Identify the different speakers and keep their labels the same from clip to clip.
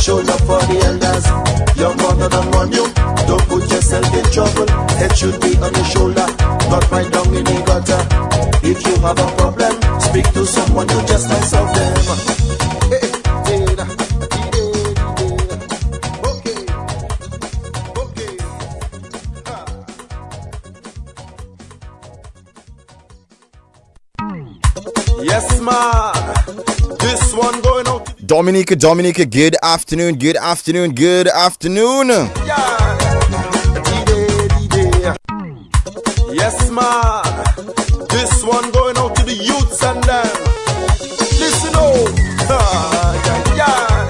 Speaker 1: shoulder for the elders. Your mother don't warn you, don't put yourself in trouble. Head should be on your shoulder, not right down in the gutter. If you have a problem, speak to someone, you just might solve them. Yes, man. This one going out.
Speaker 2: Dominica, good afternoon.
Speaker 1: Yeah. Yes, man. This one going out to the youths and them. Listen, oh. Yeah.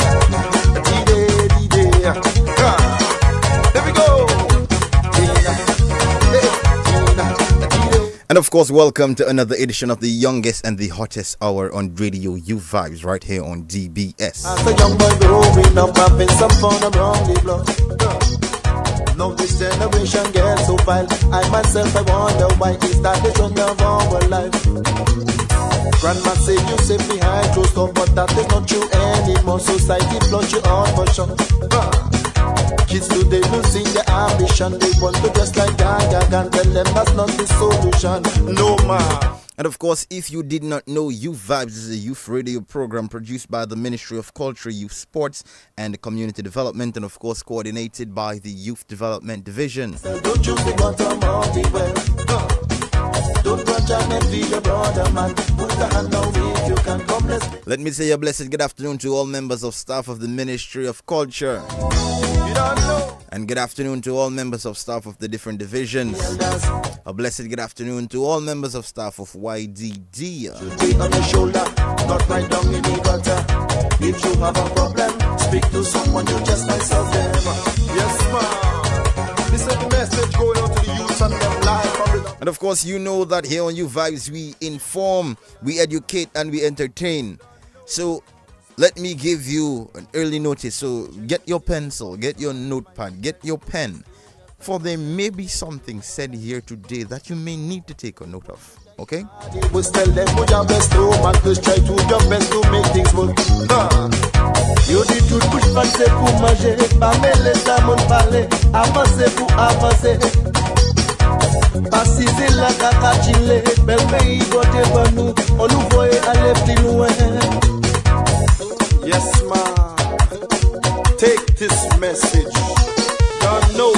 Speaker 1: There we go.
Speaker 2: And of course, welcome to another edition of the youngest and the hottest hour on Radio U Vibes right here on DBS.
Speaker 1: As a young boy growing up, having some fun around the block. Now this generation gets so vile. I myself, I wonder why is that the trend of our life. Grandma say you safe behind closed door, but that is not true anymore. Society flush you out for sure. Kids today losing their ambition. They want to dress like Gaga and tell them that's not the solution. No man.
Speaker 2: And of course, if you did not know, U Vibes is a youth radio program produced by the Ministry of Culture, Youth Sports and Community Development, and of course coordinated by the Youth Development Division.
Speaker 1: Don't you think what I'm all the well? Don't grudge and envy your brother, man. Put the hand now if you can come, let's.
Speaker 2: Let me say a blessed good afternoon to all members of staff of the Ministry of Culture.
Speaker 1: You don't know.
Speaker 2: And good afternoon to all members of staff of the different divisions. A blessed good afternoon to all members of staff of YDD.
Speaker 1: Should be on your shoulder, not right down in the gutter. If you have a problem, speak to someone, you just might solve them. Yes, ma'am. This is the message going out to the youth and them live.
Speaker 2: And of course, you know that here on U Vibes, we inform, we educate, and we entertain. So let me give you an early notice. So get your pencil, get your notepad, get your pen. For there may be something said here today that you may need to take a note of. Okay?
Speaker 1: We tell them put your best to man, just try to do your best to make things work. You need to push passer pour manger, pas me laisser mon parler, avancer pour avancer. Passer la caca chile, bel pays voter pour nous, on nous voit aller plus loin. Yes, man. Take this message. Don't know.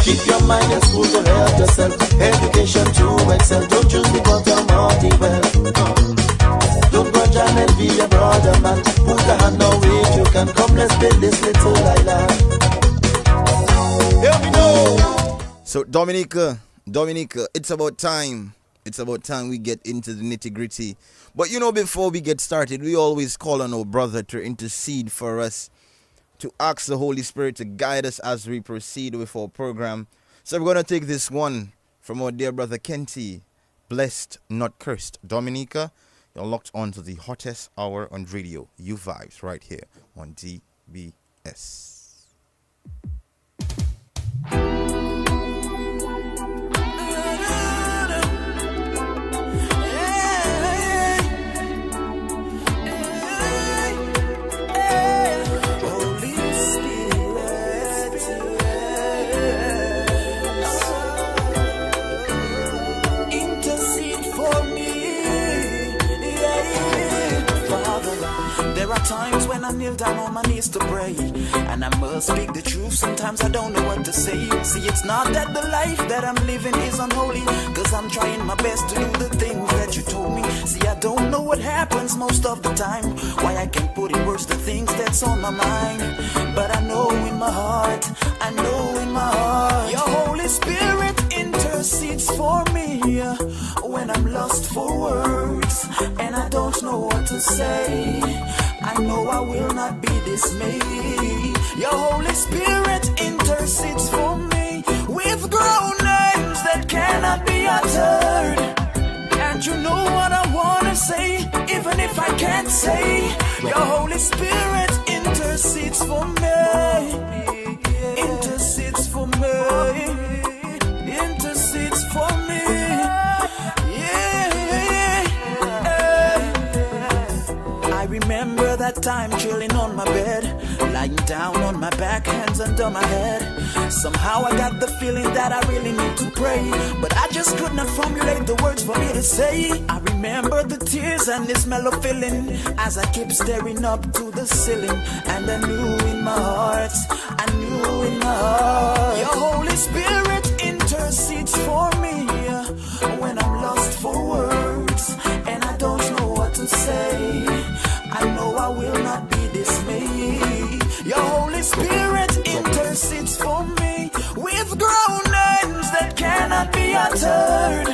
Speaker 1: Keep your mind in school to help yourself. Education to excel. Don't choose the bottom of the well. Don't grudge and envy your brother, man. Put a hand now if you can. Come, let's build this little island. Here we go.
Speaker 2: So, Dominica, it's about time. It's about time we get into the nitty-gritty. But you know, before we get started, we always call on our brother to intercede for us, to ask the Holy Spirit to guide us as we proceed with our program. So we're going to take this one from our dear brother Kenty, Blessed Not Cursed. Dominica, you're locked on to the hottest hour on radio, U Vibes, right here on DBS.
Speaker 3: Times when I kneel down on my knees to pray, and I must speak the truth. Sometimes I don't know what to say. See, it's not that the life that I'm living is unholy, cause I'm trying my best to do the things that you told me. See, I don't know what happens most of the time, why I can't put in words the things that's on my mind. But I know in my heart, your Holy Spirit intercedes for me when I'm lost for words and I don't know what to say. I know I will not be dismayed. Your Holy Spirit intercedes for me with grown names that cannot be uttered. And you know what I want to say, even if I can't say. Your Holy Spirit intercedes for me. Intercedes for me. Intercedes for me. I remember that time chilling on my bed, lying down on my back, hands under my head. Somehow I got the feeling that I really need to pray, but I just could not formulate the words for me to say. I remember the tears and this mellow feeling as I kept staring up to the ceiling, and I knew in my heart, I knew in my heart, your Holy Spirit intercedes for me when I'm lost for words and I don't know what to say. I know I will not be dismayed. Your Holy Spirit intercedes for me with groanings that cannot be uttered.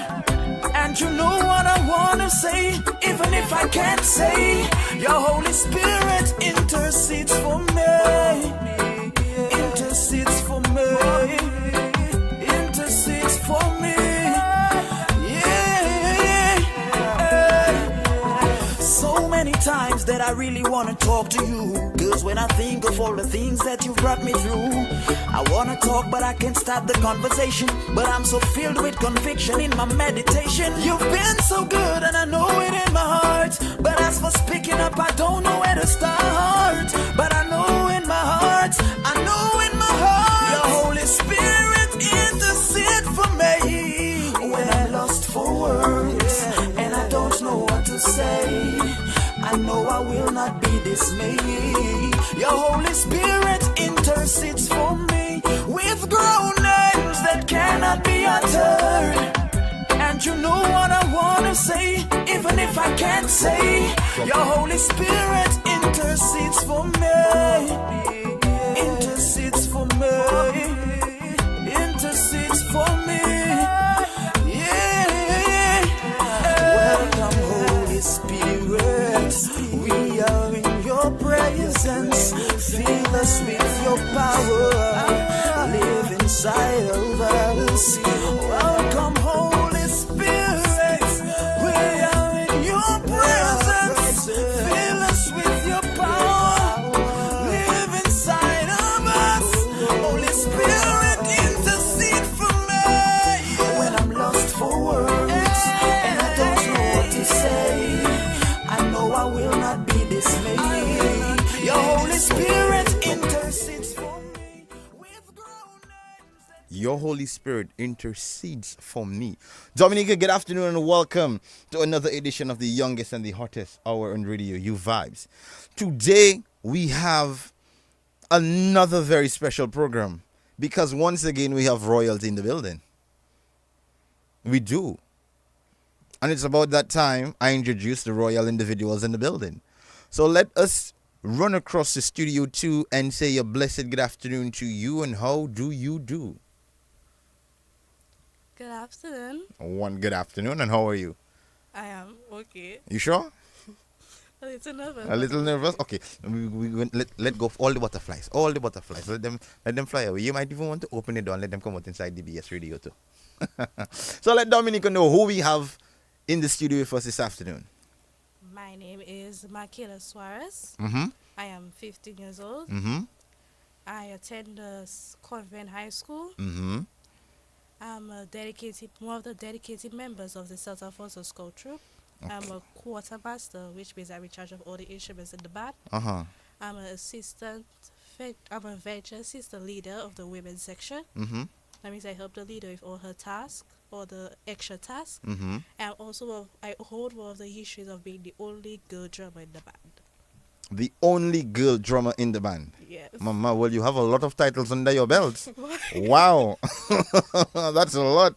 Speaker 3: And you know what I wanna say, even if I can't say. Your Holy Spirit intercedes for me. Intercedes for me. Intercedes for me. So many times that I really wanna talk to you, cause when I think of all the things that you've brought me through, I wanna talk but I can't start the conversation. But I'm so filled with conviction in my meditation. You've been so good and I know it in my heart, but as for speaking up I don't know where to start. But I know in my heart, I know in my heart, your Holy Spirit intercede for me when I'm lost for words and I don't know what to say. I know I will not be dismayed. Your Holy Spirit intercedes for me with groanings that cannot be uttered. And you know what I wanna say, even if I can't say. Your Holy Spirit intercedes for me. Intercedes for me. Intercedes for me. Yeah. Welcome, Holy Spirit. We are in your presence. Fill us with your power. Live inside of us. Welcome, Holy Spirit. We are in your presence. Fill us with your power. Live inside of us. Holy Spirit, intercede for me when I'm lost for words and I don't know what to say. I know I will not be dismayed. Your Holy Spirit intercedes for me with groanings.
Speaker 2: Your Holy Spirit intercedes for me. Dominica, good afternoon and welcome to another edition of the youngest and the hottest hour on radio, You Vibes. Today we have another very special program because once again we have royalty in the building. We do. And it's about that time I introduce the royal individuals in the building. So let us run across the studio 2 and say a blessed good afternoon to you, and how do you do?
Speaker 4: Good afternoon.
Speaker 2: One good afternoon, and how are you?
Speaker 4: I am okay.
Speaker 2: You sure?
Speaker 4: A little nervous.
Speaker 2: A little nervous? Okay. Let go of all the butterflies. All the butterflies. Let them fly away. You might even want to open the door and let them come out inside the BS radio too. So let Dominica know who we have in the studio with us this afternoon.
Speaker 4: My name is Makela Suarez.
Speaker 2: Mm-hmm.
Speaker 4: I am 15 years old.
Speaker 2: Mm-hmm.
Speaker 4: I attend the Convent High School.
Speaker 2: Mm-hmm.
Speaker 4: I'm one of the dedicated members of the South Alfonso Scout Troop.
Speaker 2: Okay.
Speaker 4: I'm a quartermaster, which means I'm in charge of all the instruments in the band.
Speaker 2: Uh-huh.
Speaker 4: I'm a venture assistant leader of the women's section.
Speaker 2: Mm-hmm.
Speaker 4: That means I help the leader with all her tasks or the extra tasks.
Speaker 2: Mm-hmm.
Speaker 4: And also, I hold one of the histories of being the only girl drummer in the band.
Speaker 2: The only girl drummer in the band.
Speaker 4: Yes.
Speaker 2: Mama, well, you have a lot of titles under your belt. Wow. That's a lot.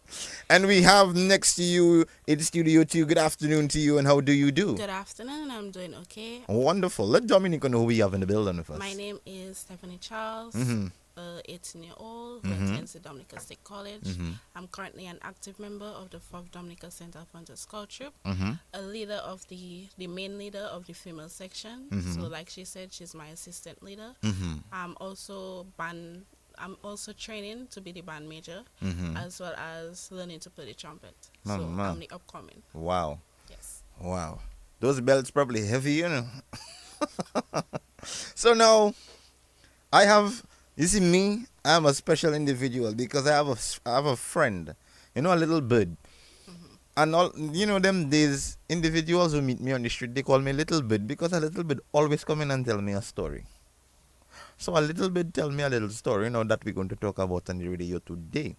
Speaker 2: And we have next to you in Studio 2. Good afternoon to you, and how do you do?
Speaker 5: Good afternoon, I'm doing okay.
Speaker 2: Wonderful. Let Dominica know who we have in the building with us.
Speaker 5: My name is Stephanie Charles,
Speaker 2: Mm-hmm.
Speaker 5: 18-year-old, who
Speaker 2: Mhm.
Speaker 5: attends the Dominica State College.
Speaker 2: Mm-hmm.
Speaker 5: I'm currently an active member of the 4th Dominica St. Alfonso Scout Troop,
Speaker 2: Mm-hmm.
Speaker 5: a leader of the main leader of the female section.
Speaker 2: Mhm.
Speaker 5: So like she said, she's my assistant leader.
Speaker 2: Mm-hmm.
Speaker 5: I'm also training to be the band major,
Speaker 2: Mm-hmm.
Speaker 5: as well as learning to play the trumpet.
Speaker 2: Mama.
Speaker 5: So I'm the upcoming.
Speaker 2: Wow.
Speaker 5: Yes.
Speaker 2: Wow. Those belts probably heavy, you know. So now, you see me, I'm a special individual because I have a friend, a little bird. And all, them days, individuals who meet me on the street, they call me Little Bird because a little bird always come in and tell me a story. So a little bit, tell me a little story, that we're going to talk about on the radio today.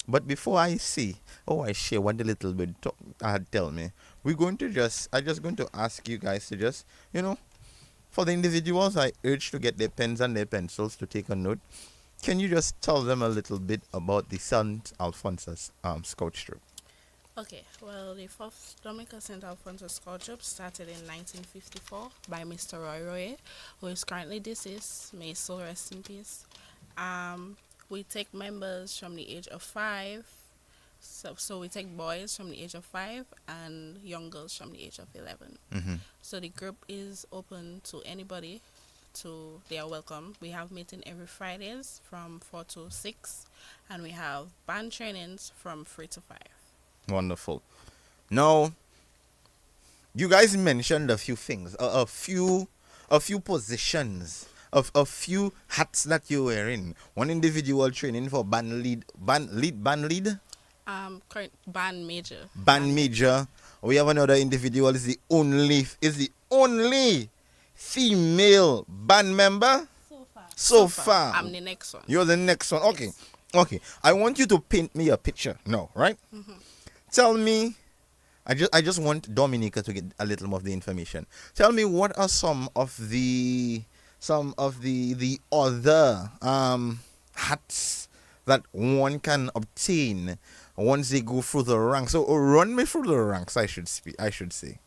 Speaker 2: But before I share what the little bit tell me, I just going to ask you guys to just, for the individuals, I urge to get their pens and their pencils to take a note. Can you just tell them a little bit about the St. Alphonsus Scout Troop?
Speaker 5: Okay, well, the fourth Dominica St. Alphonsus Scout Troop started in 1954 by Mr. Roy Roy, who is currently deceased. May his soul rest in peace. We take members from the age of 5. So we take boys from the age of 5 and young girls from the age of 11.
Speaker 2: Mm-hmm.
Speaker 5: So the group is open to anybody. They are welcome. We have meeting every Fridays from 4 to 6, and we have band trainings from 3 to 5.
Speaker 2: Wonderful. Now, you guys mentioned a few things, a few positions, a few hats that you're wearing. One individual training for band lead.
Speaker 5: Current band major.
Speaker 2: Band major. We have another individual is the only female band member so far.
Speaker 5: I'm the next one.
Speaker 2: You're the next one. Okay.
Speaker 5: Yes.
Speaker 2: Okay. I want you to paint me a picture now, right?
Speaker 5: Mm-hmm.
Speaker 2: Tell me, I just want Dominica to get a little more of the information. Tell me, what are some of the other hats that one can obtain once they go through the ranks? So run me through the ranks, I should say.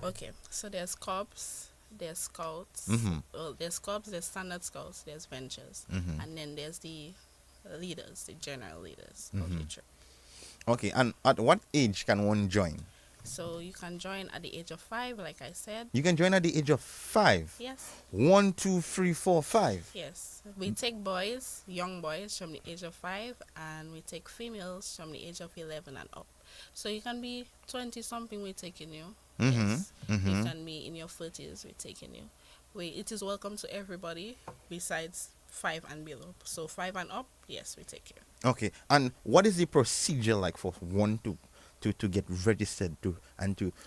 Speaker 5: Okay, so there's corps, there's scouts.
Speaker 2: Mm-hmm.
Speaker 5: Well, there's corps, there's standard scouts, there's ventures,
Speaker 2: Mm-hmm.
Speaker 5: and then there's the leaders, the general leaders
Speaker 2: Mm-hmm.
Speaker 5: of the troop.
Speaker 2: Okay, and at what age can one join?
Speaker 5: So you can join at the age of 5, like I said.
Speaker 2: You can join at the age of 5.
Speaker 5: Yes.
Speaker 2: 1, 2, 3, 4, 5.
Speaker 5: Yes. We take boys, young boys from the age of 5, and we take females from the age of 11 and up. So you can be 20 something, we're taking you.
Speaker 2: Mm-hmm.
Speaker 5: Yes.
Speaker 2: Mm-hmm.
Speaker 5: You can be in your 30s, we're taking you. It is welcome to everybody besides 5 and below. So 5 and up, yes, we take you.
Speaker 2: Okay, and what is the procedure like for one to get registered to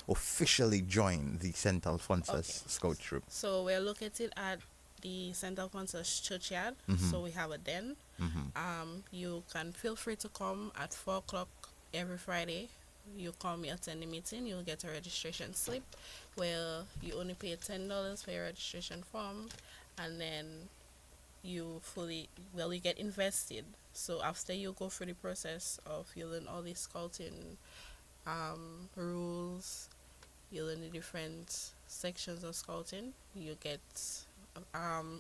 Speaker 2: officially join the St. Alphonsus Scout Troop?
Speaker 5: So we're located at the St. Alphonsus Churchyard.
Speaker 2: Mhm.
Speaker 5: So we have a den.
Speaker 2: Mm-hmm.
Speaker 5: You can feel free to come at 4 o'clock every Friday. You come, you attend the meeting, you'll get a registration slip where you only pay $10 for your registration form, and then you get invested. So after you go through the process of, you learn all the scouting rules, you learn the different sections of scouting, you get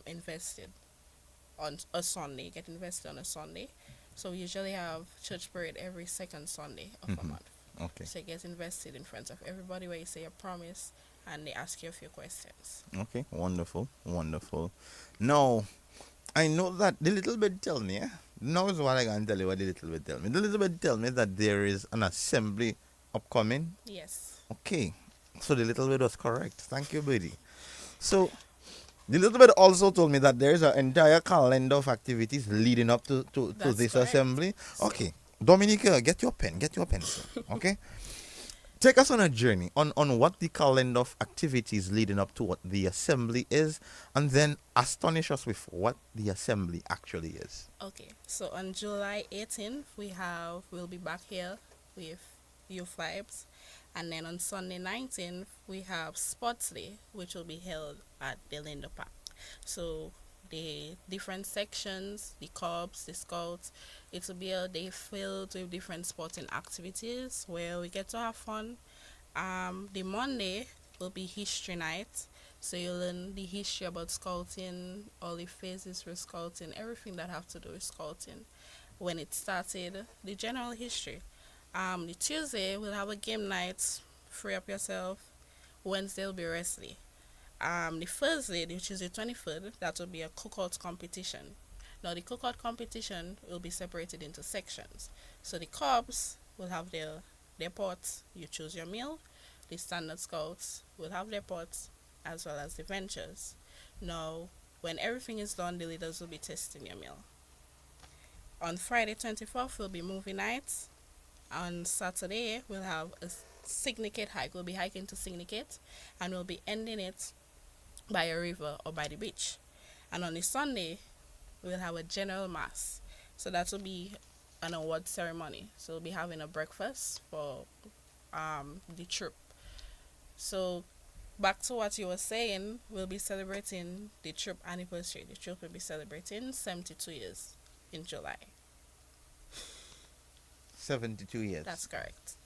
Speaker 5: invested on a Sunday. You get invested on a Sunday. So we usually have church parade every second Sunday of a
Speaker 2: Mhm.
Speaker 5: month.
Speaker 2: Okay.
Speaker 5: So you get invested in front of everybody where you say a promise and they ask you a few questions.
Speaker 2: Okay. Wonderful. Wonderful. Now, I know that the little bit tell me. Now is what I can tell you. What the little bit tell me. The little bit tell me that there is an assembly upcoming.
Speaker 5: Yes.
Speaker 2: Okay. So the little bit was correct. Thank you, buddy. So the little bit also told me that there is an entire calendar of activities leading up to
Speaker 5: That's
Speaker 2: this
Speaker 5: correct.
Speaker 2: assembly. Okay. Dominica, get your pen, sir. Okay? Take us on a journey on what the calendar of activities leading up to what the assembly is, and then astonish us with what the assembly actually is.
Speaker 5: Okay. So on July 18th, we'll be back here with Youth Vibes. And then on Sunday 19th, we have Sports Day, which will be held at the Linda Park. So the different sections, the Corps, the Scouts, it will be a day filled with different sporting activities where we get to have fun. The Monday will be History Night. So you learn the history about Scouting, all the phases for Scouting, everything that have to do with Scouting. When it started, the general history. The Tuesday we'll have a game night, free up yourself. Wednesday will be wrestling. The Thursday, which is the 23rd, that will be a cookout competition. Now the cookout competition will be separated into sections. So the Corps will have their pots, you choose your meal. The Standard Scouts will have their pots as well as the Ventures. Now when everything is done, the leaders will be testing your meal. On Friday 24th will be movie nights. On Saturday, we'll have a Syndicate hike. We'll be hiking to Syndicate, and we'll be ending it by a river or by the beach. And on the Sunday, we'll have a general mass. So that will be an award ceremony. So we'll be having a breakfast for the troop. So back to what you were saying, we'll be celebrating the troop anniversary. The troop will be celebrating 72 years in July.
Speaker 2: 72 years.
Speaker 5: That's correct.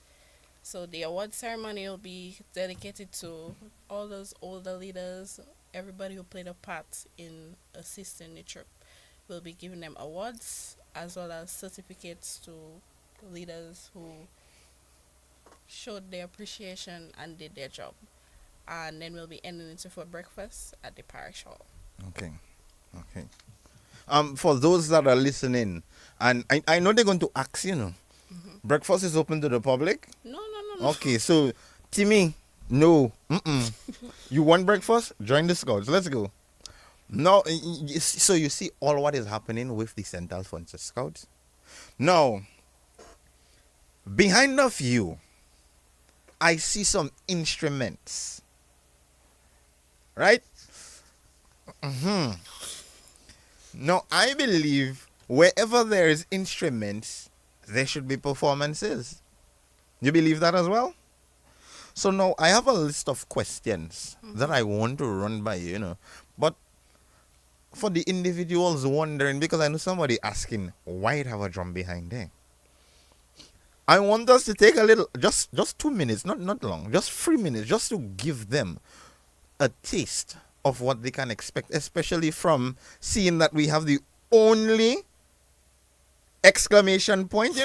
Speaker 5: So the award ceremony will be dedicated to all those older leaders, everybody who played a part in assisting the troop. We'll be giving them awards as well as certificates to leaders who showed their appreciation and did their job. And then we'll be ending it for breakfast at the parish hall.
Speaker 2: Okay. For those that are listening, and I know they're going to ask, breakfast is open to the public?
Speaker 5: No.
Speaker 2: Okay, so Timmy, no. You want breakfast? Join the Scouts. Let's go. No, so you see all what is happening with the St. Alphonsus Scouts. Now, behind of you, I see some instruments. Right? Now, I believe wherever there is instruments, there should be performances. You believe that as well? So now I have a list of questions that I want to run by you, But for the individuals wondering, because I know somebody asking, why it have a drum behind there? I want us to take a little, just 2 minutes, not long, just 3 minutes, just to give them a taste of what they can expect, especially from seeing that we have the only exclamation point,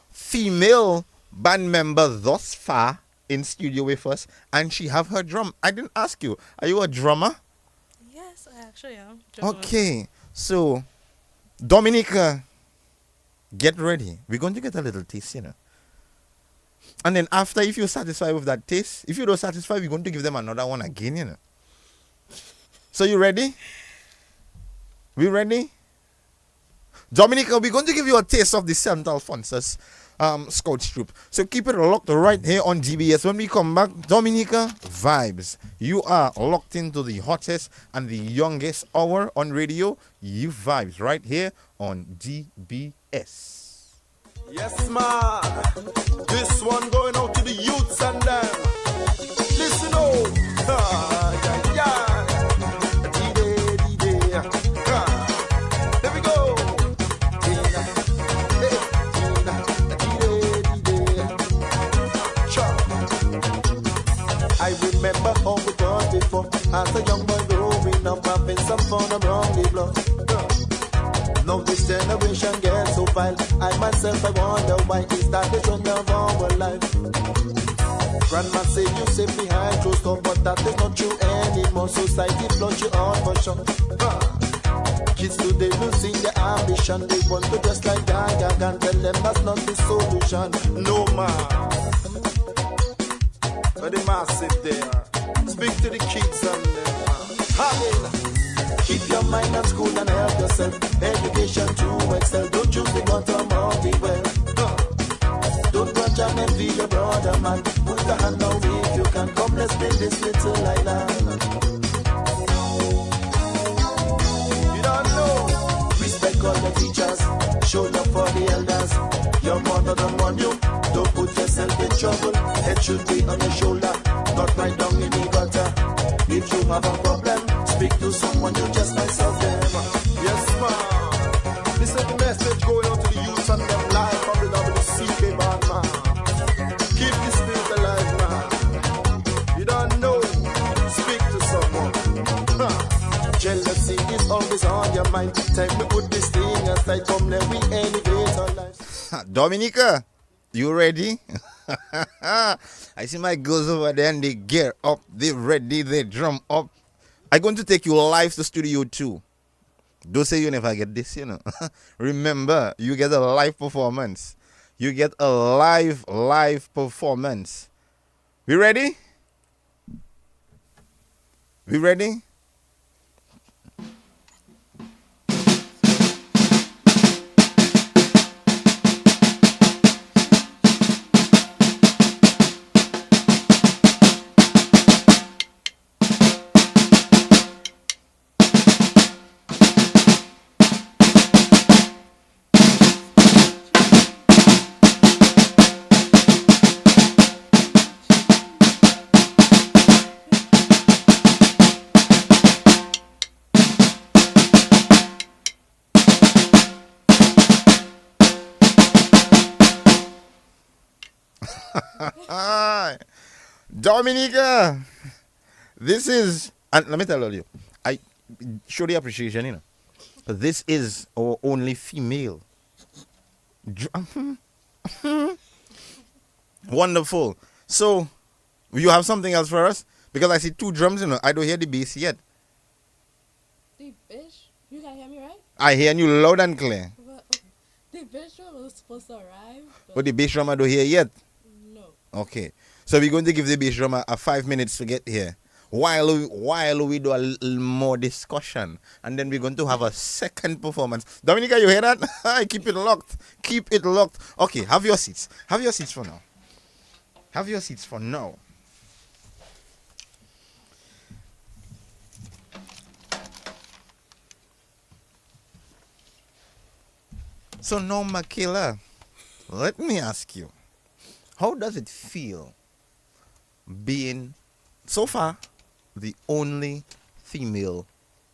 Speaker 2: female band member thus far in studio with us, and she have her drum. I didn't ask you, are you a drummer?
Speaker 4: Yes, I actually am.
Speaker 2: Okay, so Dominica, get ready. We're going to get a little taste, And then after, if you're satisfied with that taste, if you're not satisfied, we're going to give them another one again, So you ready? We ready? Dominica, we're going to give you a taste of the St. Alphonsus Scouts troop. So keep it locked right here on GBS. When we come back, Dominica Vibes. You are locked into the hottest and the youngest hour on radio. You Vibes right here on GBS.
Speaker 1: Yes, man. This one going out to the youths and them. Listen, There we go. I remember how we was before. As a young boy growing up, having some fun around the block. Now this generation gets so vile. I myself, I wonder why is that the trend of our life. Grandma say you safe behind closed door, but that is not true anymore. Society flush you on for sure. Kids today losing their ambition. They want to dress like Gaga and tell them that's not the solution. No man. But the massive there. Speak to the kids and them. Keep your mind at school and help yourself. Education to excel. Don't choose the bottom of the well. Don't grudge and envy your brother, man. Put a hand now if you can. Come, let's build this little island. You don't know. Respect all the teachers. Show love for the elders. Your mother don't want you. Don't put yourself in trouble. Head should be on your shoulder, not right down in the gutter. If you have a problem, speak to someone, you just might solve them. Yes, ma'am. This is the message going out to the youth and them live from the WCK band, man. Keep the spirit alive, man. You don't know, speak to someone. Jealousy is always on your mind. Time to put this thing aside. Come, let we elevate our lives.
Speaker 2: Dominica, you ready? I see my girls over there and they gear up, they ready, they drum up. I'm going to take you live to Studio 2. Don't say you never get this, Remember, you get a live performance. You get a live performance. We ready? We ready? Ah, Dominica, this is, and let me tell you, I show the appreciation, This is our only female. Dr- Wonderful. So, you have something else for us? Because I see two drums, I don't hear the bass yet.
Speaker 4: The bitch, you can hear me, right?
Speaker 2: I hear you loud and clear.
Speaker 4: Well, the bitch drum was supposed to arrive,
Speaker 2: But the bass drum I don't hear yet.
Speaker 4: no.
Speaker 2: Okay. So we're going to give the bass drummer a 5 minutes to get here. While we do a little more discussion. And then we're going to have a second performance. Dominica, you hear that? Keep it locked. Keep it locked. Okay, have your seats. Have your seats for now. Have your seats for now. So now, Michaela, let me ask you, how does it feel being, so far, the only female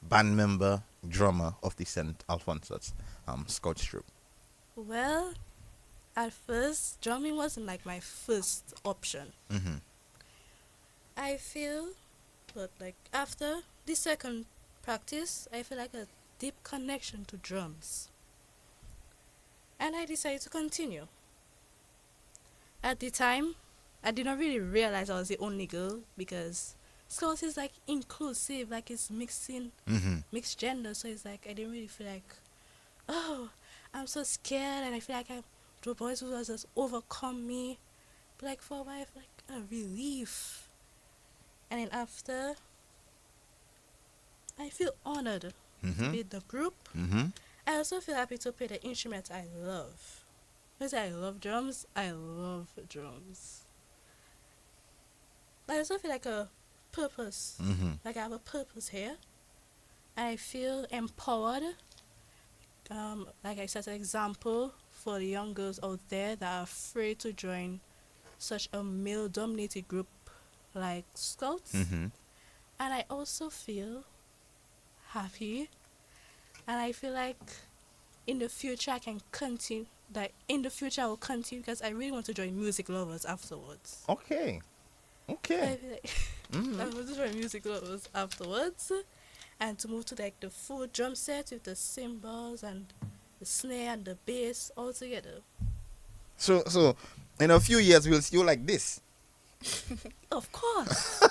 Speaker 2: band member, drummer of the St. Alphonsus Scout Troop?
Speaker 4: Well, at first, drumming wasn't like my first option.
Speaker 2: Mm-hmm.
Speaker 4: I feel, but like after the second practice, I feel like a deep connection to drums. And I decided to continue. At the time, I did not really realize I was the only girl because Scouts is like inclusive, like it's
Speaker 2: Mm-hmm.
Speaker 4: mixed gender, so it's like I didn't really feel like, oh, I'm so scared and I feel like the boys will just overcome me. But like for a while, I feel like a relief. And then after, I feel honored to
Speaker 2: Mm-hmm.
Speaker 4: be in the group.
Speaker 2: Mm-hmm.
Speaker 4: I also feel happy to play the instrument I love. Because I love drums, I love drums. I also feel like a purpose.
Speaker 2: Mm-hmm.
Speaker 4: Like I have a purpose here. I feel empowered. Like I set an example for the young girls out there that are afraid to join such a male-dominated group like Scouts.
Speaker 2: Mm-hmm.
Speaker 4: And I also feel happy. And I feel like in the future I can continue. Like in the future I will continue because I really want to join Music Lovers afterwards.
Speaker 2: Okay.
Speaker 4: I
Speaker 2: Okay.
Speaker 4: feel like
Speaker 2: Mm-hmm.
Speaker 4: I want to join Music Lovers afterwards, and to move to like the full drum set with the cymbals and the snare and the bass all together.
Speaker 2: So in a few years we'll see you like this.
Speaker 4: Of course.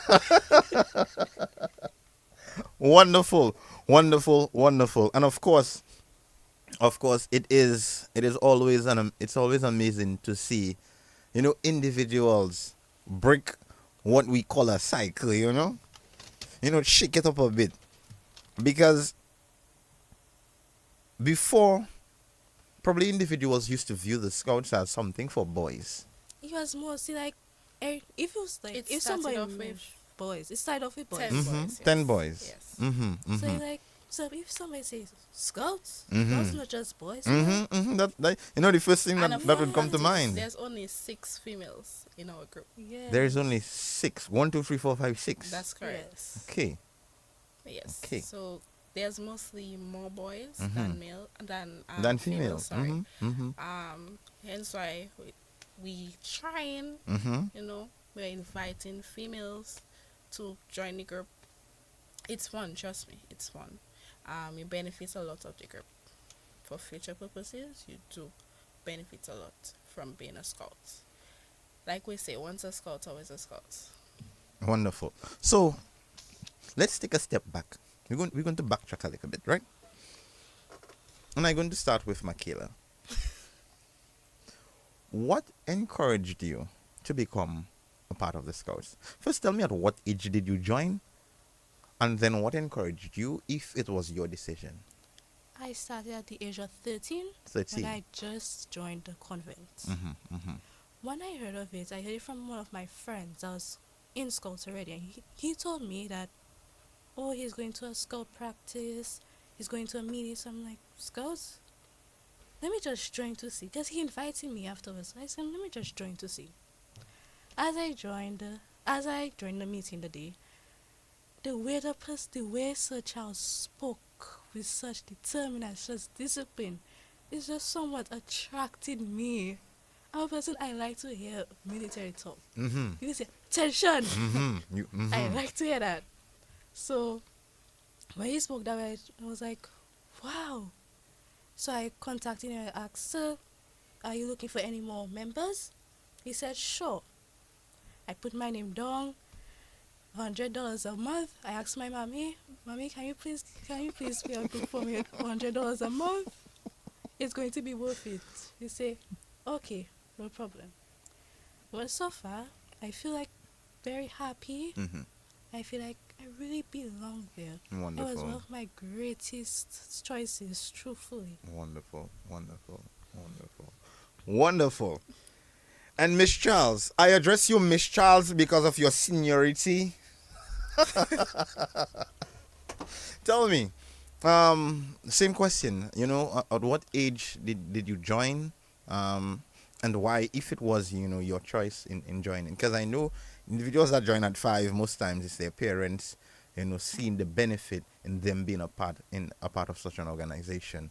Speaker 2: Wonderful, wonderful, wonderful. And of course, it is always it's always amazing to see, individuals break what we call a cycle, shake it up a bit. Because before, probably individuals used to view the Scouts as something for boys.
Speaker 4: It was mostly like if it was like
Speaker 5: It
Speaker 4: if
Speaker 5: started
Speaker 4: somebody
Speaker 5: off
Speaker 4: with
Speaker 5: with
Speaker 4: boys, it started off with boys.
Speaker 5: 10
Speaker 2: Mm-hmm.
Speaker 5: boys.
Speaker 2: 10
Speaker 5: Yes.
Speaker 2: boys.
Speaker 5: Yes.
Speaker 2: Mm-hmm.
Speaker 4: So
Speaker 2: Mm-hmm.
Speaker 4: like so if somebody says Scouts,
Speaker 2: Mhm.
Speaker 4: Scouts not just boys.
Speaker 2: Mm-hmm. Mm-hmm. That the first thing
Speaker 5: And
Speaker 2: that,
Speaker 5: the
Speaker 2: that
Speaker 5: fun
Speaker 2: would come to
Speaker 5: fact is
Speaker 2: mind.
Speaker 5: There's only 6 females in our group.
Speaker 4: Yeah.
Speaker 2: There is only 6. 1, 2, 3, 4, 5, 6.
Speaker 5: That's correct.
Speaker 4: Yes.
Speaker 2: Okay.
Speaker 5: Yes.
Speaker 2: Okay.
Speaker 5: So there's mostly more boys
Speaker 2: Mhm.
Speaker 5: than male than
Speaker 2: Than
Speaker 5: female.
Speaker 2: female.
Speaker 5: Sorry.
Speaker 2: Mm-hmm.
Speaker 5: Hence why we trying.
Speaker 2: Mm-hmm.
Speaker 5: We're inviting females to join the group. It's fun, trust me. It's fun. It benefits a lot of the group. For future purposes, you do benefit a lot from being a scout. Like we say, once a scout, always a scout.
Speaker 2: Wonderful. So let's take a step back. We're going to backtrack a little bit, right? And I'm going to start with Michaela. What encouraged you to become a part of the Scouts? First, tell me at what age did you join? And then what encouraged you if it was your decision?
Speaker 4: I started at the age of 13
Speaker 2: 13.
Speaker 4: when I just joined the convent.
Speaker 2: Mm-hmm, mm-hmm.
Speaker 4: When I heard of it, I heard it from one of my friends that was in Scouts already. And he told me that, oh, he's going to a Scout practice, he's going to a meeting. So I'm like, Scouts? Let me just join to see. Because he invited me afterwards. I said, let me just join to see. As I joined the meeting the day, the way Sir Charles spoke with such determination, such discipline, it just somewhat attracted me. I'm a person I like to hear military talk.
Speaker 2: Mm-hmm.
Speaker 4: You say tension.
Speaker 2: Mm-hmm.
Speaker 4: I like to hear that. So when he spoke that way, I was like, wow. So I contacted him and asked, sir, are you looking for any more members? He said, sure. I put my name down, $100 a month. I asked my mommy, can you please be a book for me $100 a month? It's going to be worth it. He say, okay, no problem. Well, so far, I feel like very happy.
Speaker 2: Mm-hmm.
Speaker 4: I feel like I really belong there. It was
Speaker 2: Wonderful.
Speaker 4: one of my greatest choices, truthfully.
Speaker 2: Wonderful. Wonderful. Wonderful. Wonderful. And Miss Charles, I address you Miss Charles because of your seniority. Tell me, same question. At what age did you join, and why? If it was, your choice in joining, because I know individuals that join at 5, most times it's their parents, seeing the benefit in them being a part of such an organization.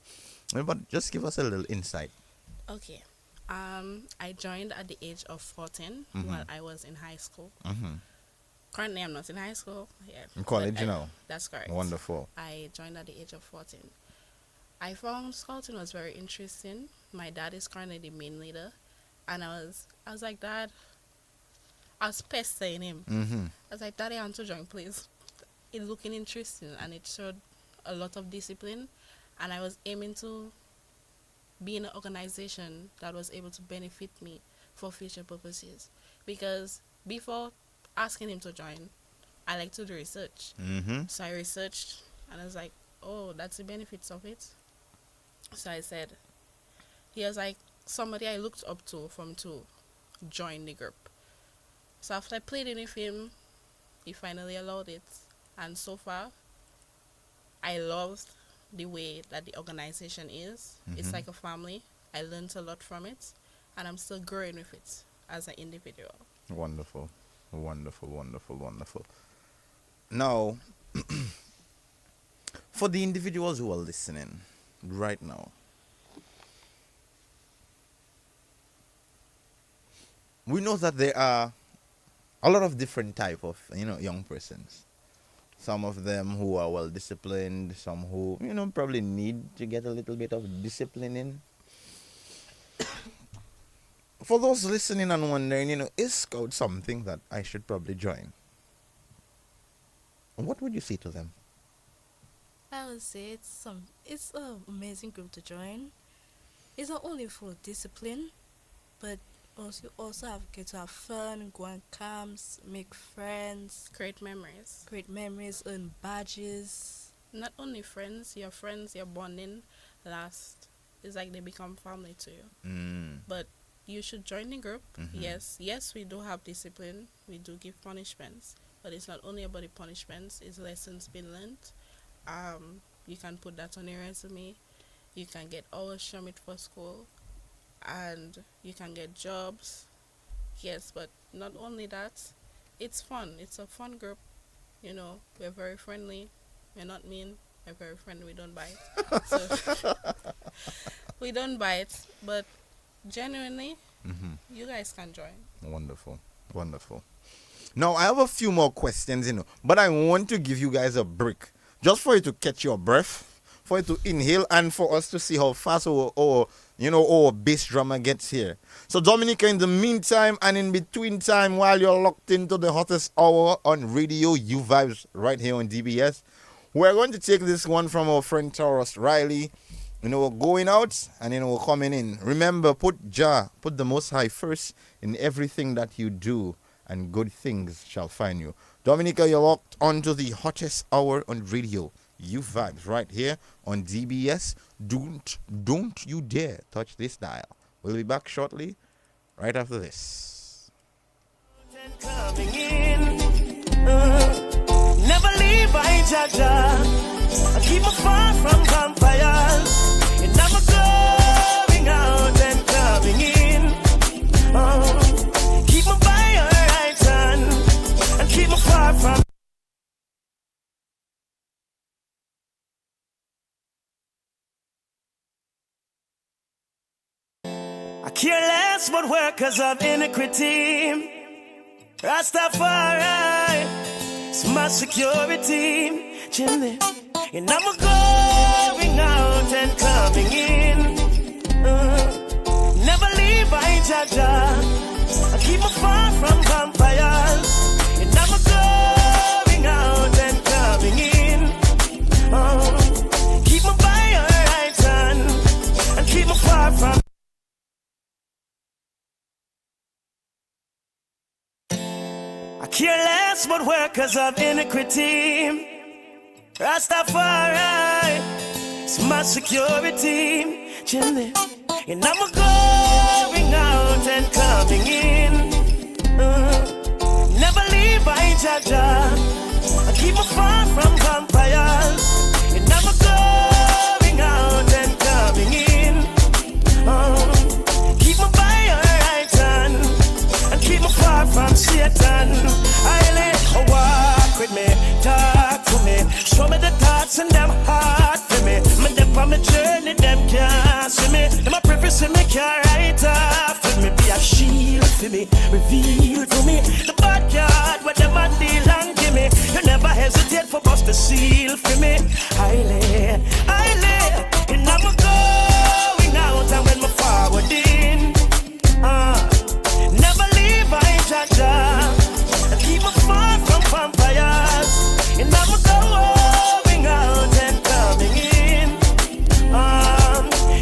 Speaker 2: But just give us a little insight.
Speaker 5: Okay. I joined at the age of 14 while I was in high school.
Speaker 2: Mm-hmm.
Speaker 5: Currently, I'm not in high school. Yeah.
Speaker 2: In college,
Speaker 5: but
Speaker 2: now.
Speaker 5: That's correct.
Speaker 2: Wonderful.
Speaker 5: I joined at the age of 14. I found scouting was very interesting. My dad is currently the main leader, and I was like, Dad, I was pestering him.
Speaker 2: Mm-hmm.
Speaker 5: I was like, Daddy, I want to join, please. It's looking interesting, and it showed a lot of discipline, and I was aiming to be in an organization that was able to benefit me for future purposes. Because before asking him to join, I like to do research.
Speaker 2: Mm-hmm.
Speaker 5: So I researched, and I was like, oh, that's the benefits of it. So I said, he was like somebody I looked up to join the group. So after I played in with him, he finally allowed it. And so far, I loved the way that the organization is. It's like a family. I learned a lot from it, and I'm still growing with it as an individual.
Speaker 2: Wonderful. Wonderful, wonderful, wonderful. Now, for the individuals who are listening right now, we know that there are a lot of different type of young persons. Some of them who are well disciplined, some who probably need to get a little bit of discipline in. For those listening and wondering, is Scout something that I should probably join? What would you say to them?
Speaker 4: I would say it's an amazing group to join. It's not only for discipline, but you also get to have fun, go on camps, make friends,
Speaker 5: Create memories.
Speaker 4: earn badges.
Speaker 5: Not only friends, your bonding last. It's like they become family to you. But you should join the group. Yes, we do have discipline. We do give punishments. But it's not only about the punishments, it's lessons being learned. You can put that on your resume. You can get hours from it for school. And you can get jobs. Yes, but not only that, it's fun. It's a fun group. We're very friendly. We're not mean. We're very friendly. We don't bite. So we don't bite, but genuinely, you guys can join.
Speaker 2: Wonderful. Wonderful. Now, I have a few more questions, but I want to give you guys a break just for you to catch your breath, for you to inhale, and for us to see how fast our bass drummer gets here. So, Dominica, in the meantime and in between time, while you're locked into the hottest hour on radio, You Vibes, right here on DBS, we're going to take this one from our friend Taurus Riley. We're going out and we're coming in. Remember, put the Most High first in everything that you do, and good things shall find you. Dominica, you're locked onto the hottest hour on radio, You Vibes, right here on DBS. Don't you dare touch this dial. We'll be back shortly, right after this.
Speaker 6: Coming in, never leave by Jaja. I keep me far from vampires, and I'm going out and coming in. Keep me by your right hand, and keep me far from. I care less careless but workers of iniquity. Rastafari, it's my security. Chilling, and I'm going out and coming in. Never leave, I Jaja. I keep me far from vampires. And I'm going out and coming in. Keep me by your right hand. And keep me far from. I care less but workers of iniquity. Rastafari, it's my security. Chilling, and I'm going out and coming in. Never leave, I Jaja. I keep me far from vampires. And I'm going out and coming in. Keep me by your right hand. And keep me far from Satan. I let walk with me, talk to me, show me the thoughts and them heart for me. Me dip on my journey, them can't see me. Them a preface me can't write off for me. Be a shield for me, reveal to me the bad card where them a deal and give me. You never hesitate for bust the seal for me. I lay, and I'm going out and when me forward in. Never leave, I Jaja. Keep me far from vampires. And I'm going out and coming in.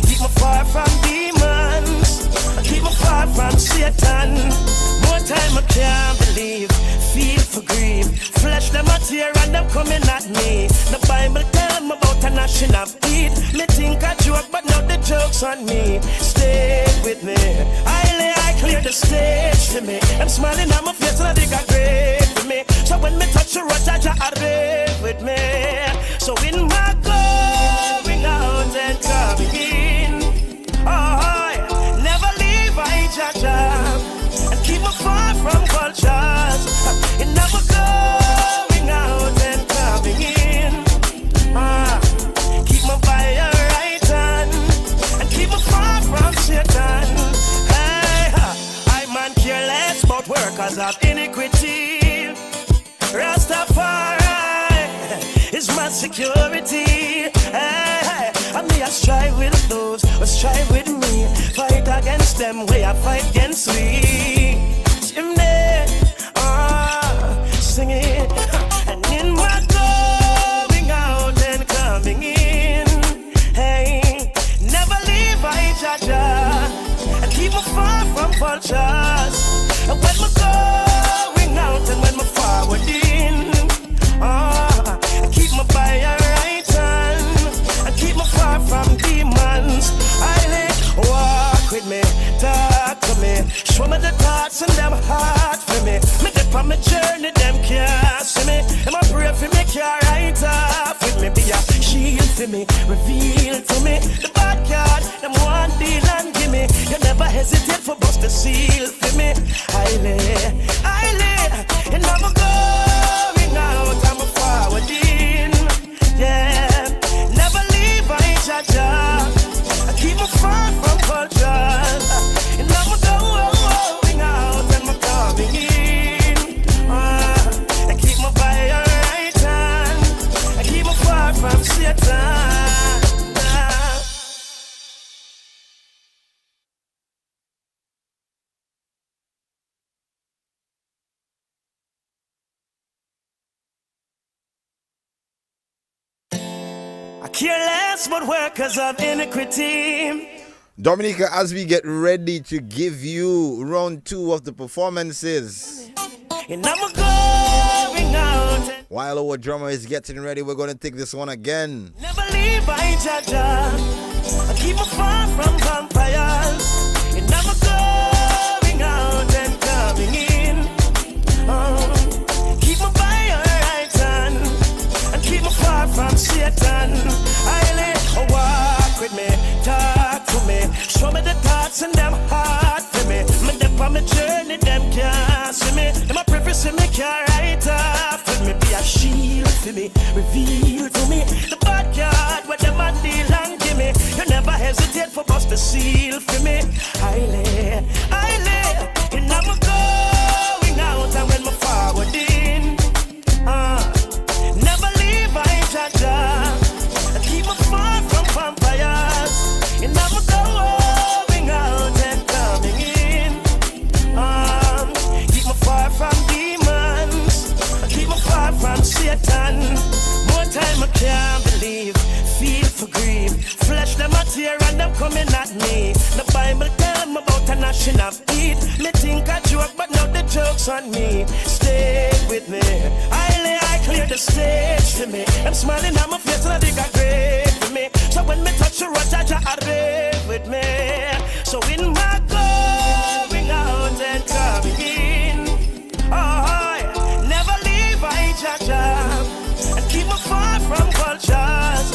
Speaker 6: Keep me far from demons. Keep me far from Satan. More time I can't believe. Feel for grief. Flesh them a tear and them coming at me. The Bible tell me about a national beat. Me think I joke but now the joke's on me. Stay with me. I clear the stage to me. I'm smiling at my face and I think I great for me. So when me touch the road, Jaja arrive with me. So in my going out and coming in, never leave, I Jaja. And keep me far from cultures. And never going out and coming in. Keep me by your right hand. And keep me far from Satan. Man careless about workers of iniquity. Rastafari is my security. And me I strive with those who strive with me. Fight against them where I fight against we. Chimney, sing it. And in my going out and coming in, hey, never leave, I Jaja. Keep me far from vultures. And when me going out and when me forward in, keep me by your right hand. And keep me far from demons. I let walk with me, talk to me, show me the thoughts and them heart for me. Me dip on my journey, them can't see me. Them a pray for me, can't write off with me. Be a shield for me, reveal to me the bad card, them one deal and give me. You never hesitate for bust the seal for me. I lay, and I'm going out, I'm forward in. Yeah, never leave, I Jaja. I keep me far from culture. And I'm going out and I'm coming in. I keep me by your right hand. I keep me far from Satan. Careless but workers of iniquity.
Speaker 2: Dominica, as we get ready to give you round 2 of the performances,
Speaker 6: and I'm going out.
Speaker 2: While our drummer is getting ready, we're going to take this one again.
Speaker 6: Never leave, I Jaja. I keep me far from vampires. And I'm going out and coming in. Keep me by your right hand. And keep me far from Satan. I let walk with me, talk to me, show me the thoughts and them heart for me. Me dip on my journey, them can't see me. Them a preface me, can't write off with me. Be a shield for me, reveal to me the bad card where them a deal and give me. You never hesitate for bust the seal for me. I lay, dishing up eat. Me think I joke, but now the joke's on me. Stay with me. I clear the stage to me. I'm smiling at my face and I think I great for me. So when me touch the road, I rave with me. So in my going out and coming in, oh, never leave I Jaja and keep me far from vultures.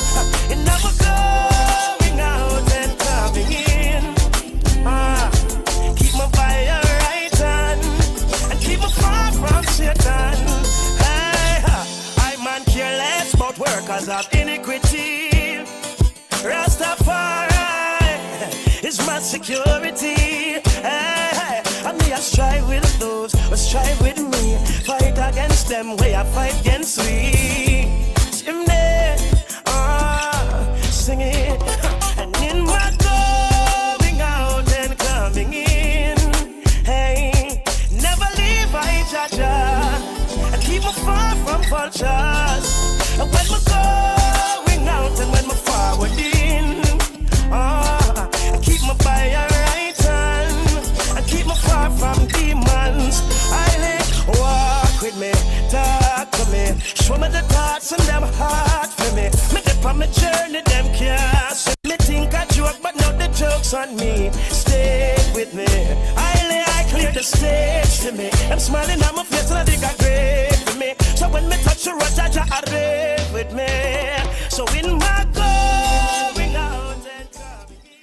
Speaker 6: And never going out and coming in. Keep my fire right on and keep me far from Satan. Hey, I man careless about workers of iniquity. Rastafari is my security. Hey, and me I strive with those who strive with me. Fight against them where I fight against we. Chimney, sing it. And in my going out and coming in, hey, never leave I Jaja and keep me far from vultures. And when me going out and when me forward in, keep me by your right hand and keep me far from demons. I walk with me, talk to me, show me the thoughts and them heart for me. Me dip on my journey, them can't see me. Think I joke, but now the joke's on me. Stay with me. I clear the stage to me. I'm smiling at my face and I think I great for me. So when me touch the road, I rave with me. So in my going out and coming in.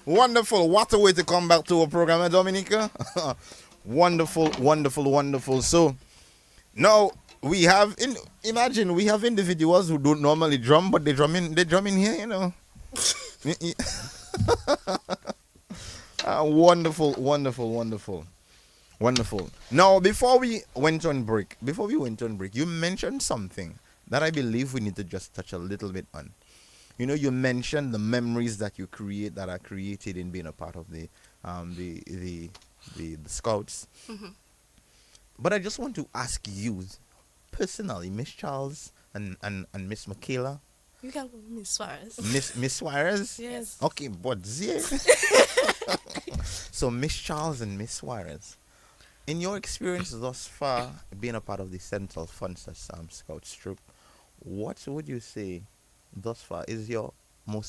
Speaker 2: Wonderful. What a way to come back to a program, Dominica. Wonderful, wonderful, wonderful. So now we have imagine we have individuals who don't normally drum, but they drum in here, you know. Wonderful, wonderful, wonderful. Wonderful. Now before we went on break, you mentioned something that I believe we need to just touch a little bit on. You know, you mentioned the memories that you create that are created in being a part of the Scouts.
Speaker 5: Mm-hmm.
Speaker 2: But I just want to ask you personally, Miss Charles and Miss Michaela.
Speaker 4: You can call me Suarez.
Speaker 2: Miss Suarez?
Speaker 4: Yes.
Speaker 2: Okay, but yeah. So Miss Charles and Miss Suarez, in your experience thus far, being a part of the Central Funster Scouts troop, what would you say thus far is your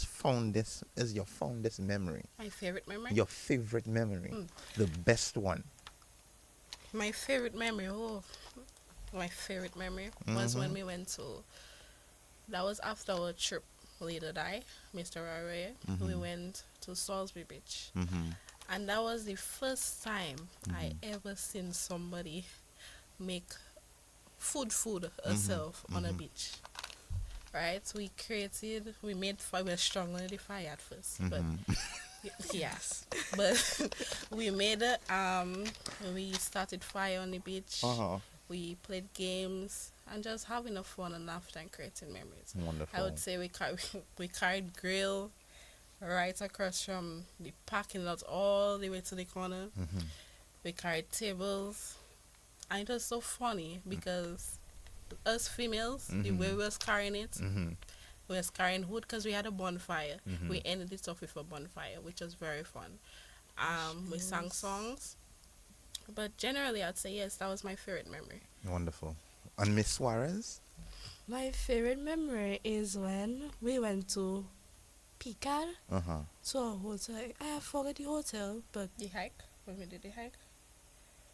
Speaker 2: fondest memory?
Speaker 5: My favorite memory?
Speaker 2: Your favorite memory. The best one.
Speaker 5: My favorite memory, was when we went to, that was after our trip, Leader Die, Mr. Arroyo. We went to Salisbury Beach. And that was the first time I ever seen somebody make food herself on a beach. Right? We made fire. We were strong on the fire at first, but yes, but we made it. We started fire on the beach. We played games and just having a fun and laughter and creating memories.
Speaker 2: Wonderful.
Speaker 5: I would say we carried grill right across from the parking lot all the way to the corner. We carried tables, and it was so funny because us females, the way we was carrying it, we was carrying wood because we had a bonfire. We ended it off with a bonfire, which was very fun. We sang songs, but generally I'd say yes, that was my favorite memory.
Speaker 2: Wonderful. And Miss Suarez?
Speaker 4: My favorite memory is when we went to Picard to a hotel. I forgot the hotel, but
Speaker 5: The hike? When we did the hike?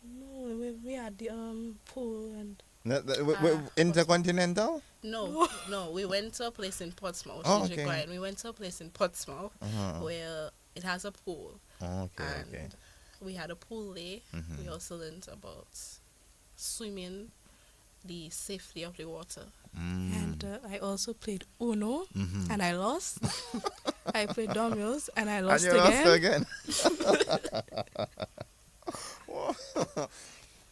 Speaker 4: no, we had the pool and
Speaker 2: Intercontinental?
Speaker 5: No, no, we went to a place in Portsmouth.
Speaker 2: Oh,
Speaker 5: She's
Speaker 2: okay.
Speaker 5: required. We went to a place in Portsmouth
Speaker 2: Uh-huh.
Speaker 5: where it has a pool.
Speaker 2: Okay,
Speaker 5: And
Speaker 2: okay.
Speaker 5: we had a pool day.
Speaker 2: Mhm.
Speaker 5: We also learned about swimming, the safety of the water.
Speaker 4: And I also played Uno,
Speaker 2: Mhm.
Speaker 4: and I lost. I played dominoes, and I
Speaker 2: And
Speaker 4: lost
Speaker 2: you lost
Speaker 4: again.
Speaker 2: again.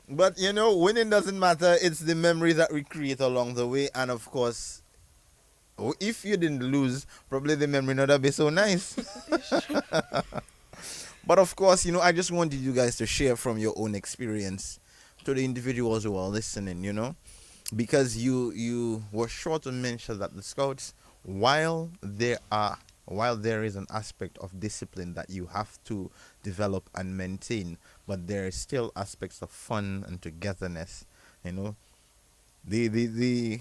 Speaker 2: But you know, winning doesn't matter. It's the memory that we create along the way, and of course, if you didn't lose, probably the memory not be so nice. But of course, you know, I just wanted you guys to share from your own experience to the individuals who are listening. You know, because you were sure to mention that the scouts, while there is an aspect of discipline that you have to develop and maintain, but there is still aspects of fun and togetherness. You know, the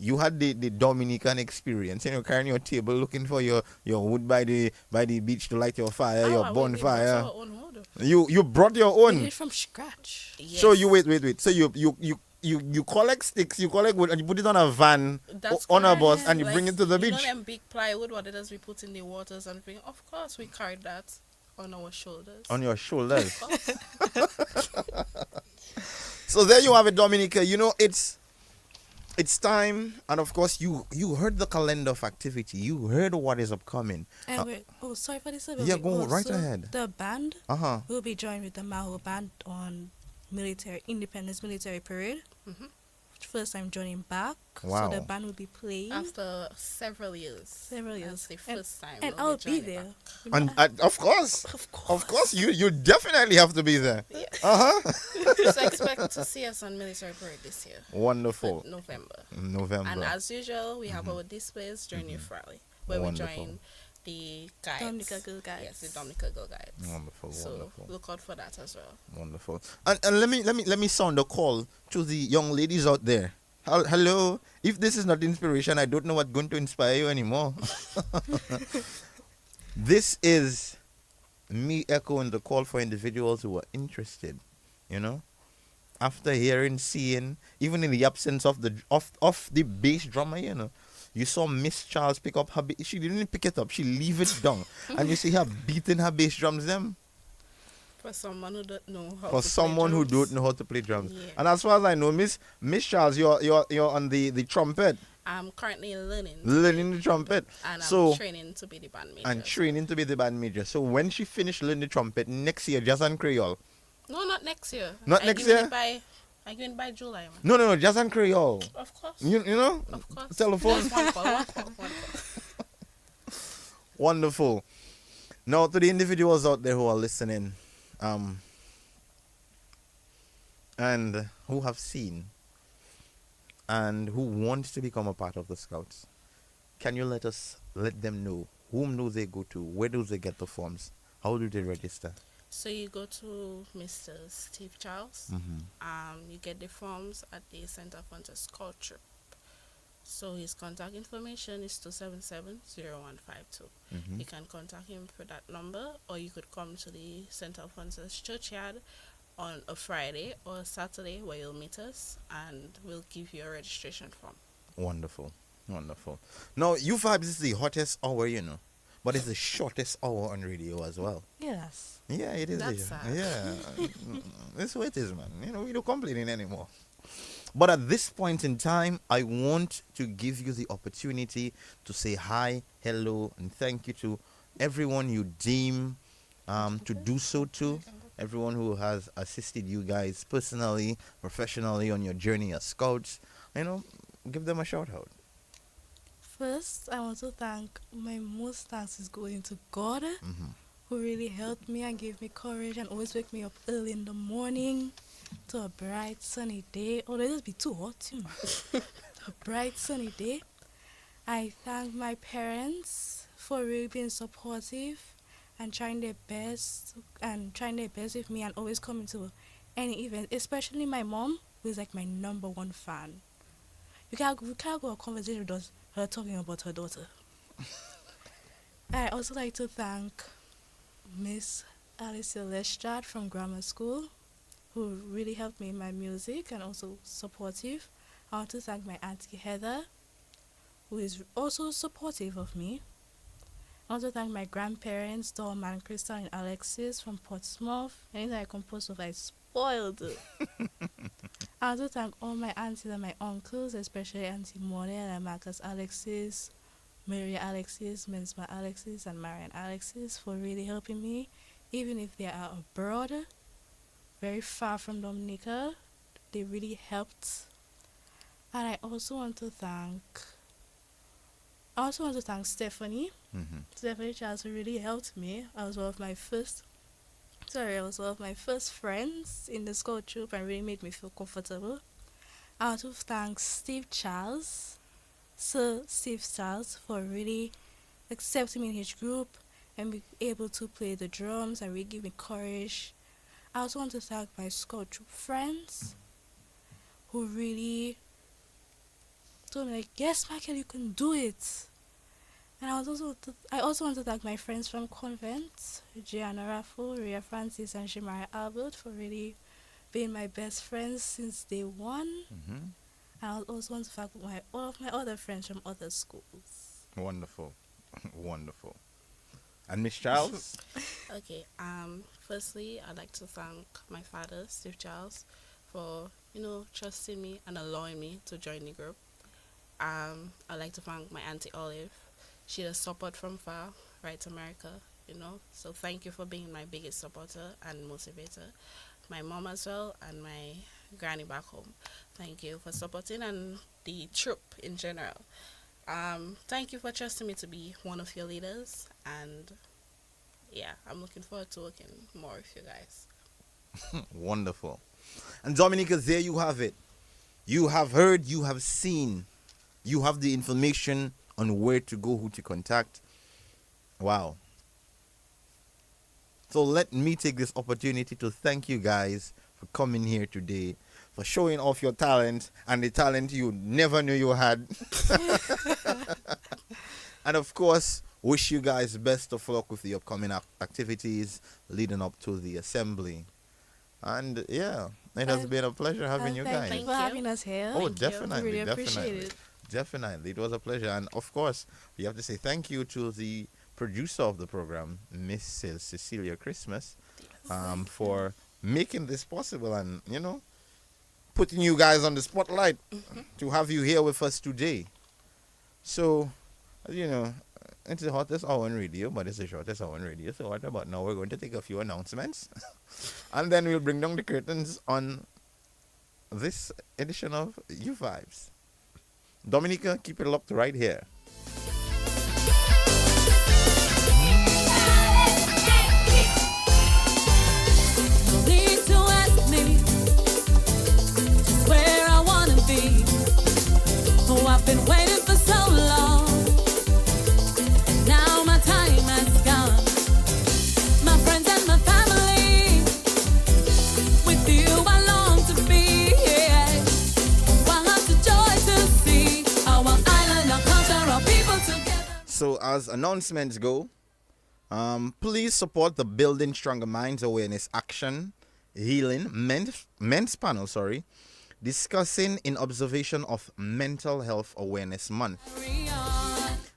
Speaker 2: you had the Dominican experience, you know, carrying your table, looking for your wood by the beach to light your fire, your
Speaker 5: We brought
Speaker 2: bonfire.
Speaker 5: our own wood.
Speaker 2: You brought your
Speaker 4: We
Speaker 2: own.
Speaker 4: did it from scratch.
Speaker 2: So
Speaker 5: Yes.
Speaker 2: you wait. So you collect sticks, you collect wood, and you put it on a van,
Speaker 5: That's
Speaker 2: on a
Speaker 5: correct.
Speaker 2: bus, and you
Speaker 5: Like,
Speaker 2: bring it to the
Speaker 5: You
Speaker 2: beach.
Speaker 5: know them big plywood, what it is we put in the waters and bring. Of course, we carried that on our shoulders.
Speaker 2: On your shoulders.
Speaker 5: Of course.
Speaker 2: So there you have it, Dominica. You know, it's time, and of course you heard the calendar of activity. You heard what is upcoming.
Speaker 4: And sorry for this.
Speaker 2: Yeah, go right ahead.
Speaker 4: The band
Speaker 2: Uh-huh.
Speaker 4: will be joined with the Maho band on Independence Military Parade.
Speaker 5: Mhm.
Speaker 4: First time joining back.
Speaker 2: Wow.
Speaker 4: So the band will be playing
Speaker 5: After several years.
Speaker 4: several years.
Speaker 5: That's the first time.
Speaker 4: And
Speaker 5: we'll
Speaker 4: I'll be
Speaker 5: joining
Speaker 4: there.
Speaker 5: back.
Speaker 4: You know,
Speaker 2: And of course, you definitely have to be there.
Speaker 5: Yeah.
Speaker 2: Uh-huh.
Speaker 5: So expect to see us on Military Parade this year.
Speaker 2: Wonderful.
Speaker 5: November.
Speaker 2: November.
Speaker 5: And as usual, we have our displays during Youth Rally, where
Speaker 2: Wonderful.
Speaker 5: we join the guides.
Speaker 4: Dominica Girl Guides.
Speaker 5: Yes, the Dominica Girl Guides.
Speaker 2: Wonderful,
Speaker 5: So
Speaker 2: wonderful.
Speaker 5: look out for that as well.
Speaker 2: Wonderful. And let me sound a call to the young ladies out there. Hello. If this is not inspiration, I don't know what's going to inspire you anymore. This is me echoing the call for individuals who are interested. You know, after hearing, seeing, even in the absence of the bass drummer, you know, you saw Miss Charles pick up her. She didn't pick it up. She leave it down, and you see her beating her bass drums. Them.
Speaker 5: For someone who don't know how
Speaker 2: For
Speaker 5: to
Speaker 2: someone
Speaker 5: play
Speaker 2: who
Speaker 5: drums,
Speaker 2: don't know how to play drums.
Speaker 5: Yeah.
Speaker 2: And as far as I know, Miss Charles, you're on the trumpet,
Speaker 5: I'm currently learning.
Speaker 2: learning the trumpet.
Speaker 5: And
Speaker 2: So
Speaker 5: I'm training to be the band major.
Speaker 2: and training to be the band major. So when she finished learning the trumpet next year, Jazz and Creole.
Speaker 5: No, not next year.
Speaker 2: Not
Speaker 5: I
Speaker 2: next
Speaker 5: give it
Speaker 2: year?
Speaker 5: I give it by July, man.
Speaker 2: No, Jazz and Creole.
Speaker 5: Of course.
Speaker 2: You know?
Speaker 5: Of course.
Speaker 2: Telephone.
Speaker 5: Just one call.
Speaker 2: Wonderful. Now to the individuals out there who are listening, and who have seen and who want to become a part of the Scouts, can you let them know whom do they go to, where do they get the forms, how do they register?
Speaker 5: So you go to Mr. Steve Charles. You get the forms at the Center for Scout Trip. So his contact information is 277-0152. You can contact him for that number, or you could come to the St. Alphonsus Churchyard on a Friday or a Saturday, where you'll meet us and we'll give you a registration form.
Speaker 2: Wonderful. Now, U-Vibes is the hottest hour, you know, but it's the shortest hour on radio as well.
Speaker 4: Yes.
Speaker 2: Yeah, it is.
Speaker 5: That's sad.
Speaker 2: Yeah. That's what it is, man. You know, we don't complaining anymore. But at this point in time, I want to give you the opportunity to say hi, hello, and thank you to everyone you deem to do so to. Everyone who has assisted you guys personally, professionally on your journey as Scouts. You know, give them a shout out.
Speaker 4: First, I want to thank my most thanks is going to God, who really helped me and gave me courage and always wake me up early in the morning to a bright sunny day. Oh, it'll be too hot, you know. A bright sunny day. I thank my parents for really being supportive and trying their best with me and always coming to any event, especially my mom, who is like my number one fan. We can't go a conversation with her talking about her daughter. I also like to thank Miss Alicia Lestrade from grammar school. who really helped me in my music and also supportive. I want to thank my auntie Heather, who is also supportive of me. I want to thank my grandparents, Dorman, Crystal, and Alexis from Portsmouth. Anything I composed of, I spoiled. I want to thank all my aunties and my uncles, especially Auntie Mone and Marcus Alexis, Maria Alexis, Mensma Alexis, and Marian Alexis for really helping me, even if they are abroad, very far from Dominica. They really helped. And I also want to thank Stephanie. Stephanie Charles, who really helped me. I was one of my first friends in the school troop and really made me feel comfortable. I want to thank Steve Charles, Sir Steve Charles, for really accepting me in his group and be able to play the drums and really give me courage. I also want to thank my school troop friends who really told me, like, yes, Michael, you can do it. And I also want to thank my friends from convent, Gianna Raffo, Ria Francis, and Shimara Albert, for really being my best friends since day one. And I also want to thank all of my other friends from other schools.
Speaker 2: Wonderful. Wonderful. And Miss Charles?
Speaker 5: Okay. Firstly, I'd like to thank my father, Steve Charles, for trusting me and allowing me to join the group. I'd like to thank my auntie Olive. She does support from far, right to America, So thank you for being my biggest supporter and motivator. My mom as well and my granny back home. Thank you for supporting and the troop in general. Thank you for trusting me to be one of your leaders. And yeah, I'm looking forward to working more with you guys.
Speaker 2: Wonderful. And Dominica, there you have it. You have heard, you have seen, you have the information on where to go, who to contact. Wow. So let me take this opportunity to thank you guys for coming here today, for showing off your talent and the talent you never knew you had. And of course, wish you guys best of luck with the upcoming activities leading up to the assembly. And yeah, it has been a pleasure having you guys.
Speaker 4: Thank you for having us here.
Speaker 2: Oh,
Speaker 4: Thank you.
Speaker 2: definitely,
Speaker 4: Really
Speaker 2: definitely.
Speaker 4: appreciate it.
Speaker 2: Definitely. It was a pleasure. And of course, we have to say thank you to the producer of the program, Miss Cecilia Christmas, for making this possible and, putting you guys on the spotlight to have you here with us today. So, it's the hottest hour on radio, but it's the shortest hour on radio. So what about now? We're going to take a few announcements. And then we'll bring down the curtains on this edition of You Vibes. Dominica, keep it locked right here.
Speaker 7: No need to ask me just where I wanna be. Oh, I've been waiting for so long, and now my time has come. My friends and my family, with you I long to be. My heart's a joy to see our island, our culture, our people together.
Speaker 2: So as announcements go, please support the Building Stronger Minds Awareness Action Healing men's panel, discussing in observation of Mental Health Awareness Month.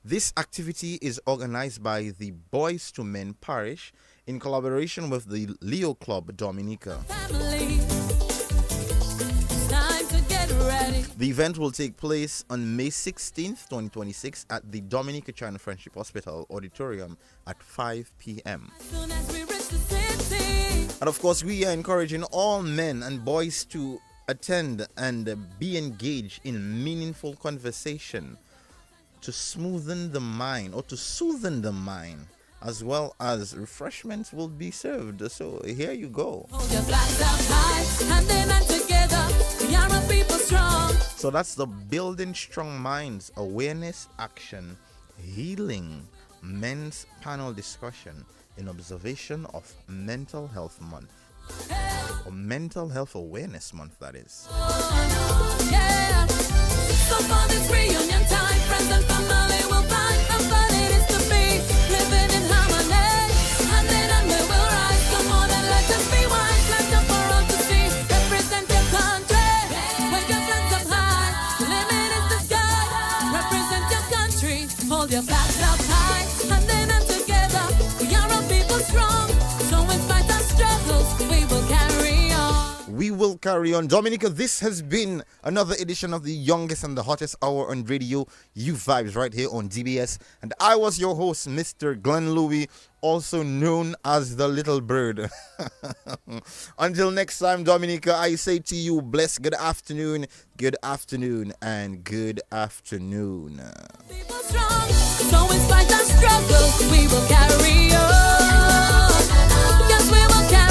Speaker 2: This activity is organized by the Boys to Men Parish in collaboration with the Leo Club Dominica.
Speaker 7: Family, it's time to get ready.
Speaker 2: The event will take place on May 16th, 2026 at the Dominica China Friendship Hospital Auditorium at 5 p.m.
Speaker 7: Soon as we reach the city,
Speaker 2: And of course, we are encouraging all men and boys to attend and be engaged in meaningful conversation to smoothen the mind or to soothen the mind, as well as refreshments will be served. So here you go.
Speaker 7: hold your flags up high, and then together, we are a people strong.
Speaker 2: So that's the Building Strong Minds Awareness Action Healing Men's Panel Discussion in observation of Mental Health Month. Or Mental Health Awareness Month, that is.
Speaker 7: Yeah. So for this reunion time, friends and family will find how fun it is to be living in harmony. And then we will rise. Come on and let us be wise. Let's jump for all to see.
Speaker 2: will carry on. Dominica, this has been another edition of the youngest and the hottest hour on radio, You Vibes, right here on DBS. And I was your host, Mr. Glenn Louie, also known as the Little Bird. Until next time, Dominica, I say to you, bless, good afternoon, and good afternoon.
Speaker 7: People strong, so in spite of struggles, we will carry on. Yes, we will carry on.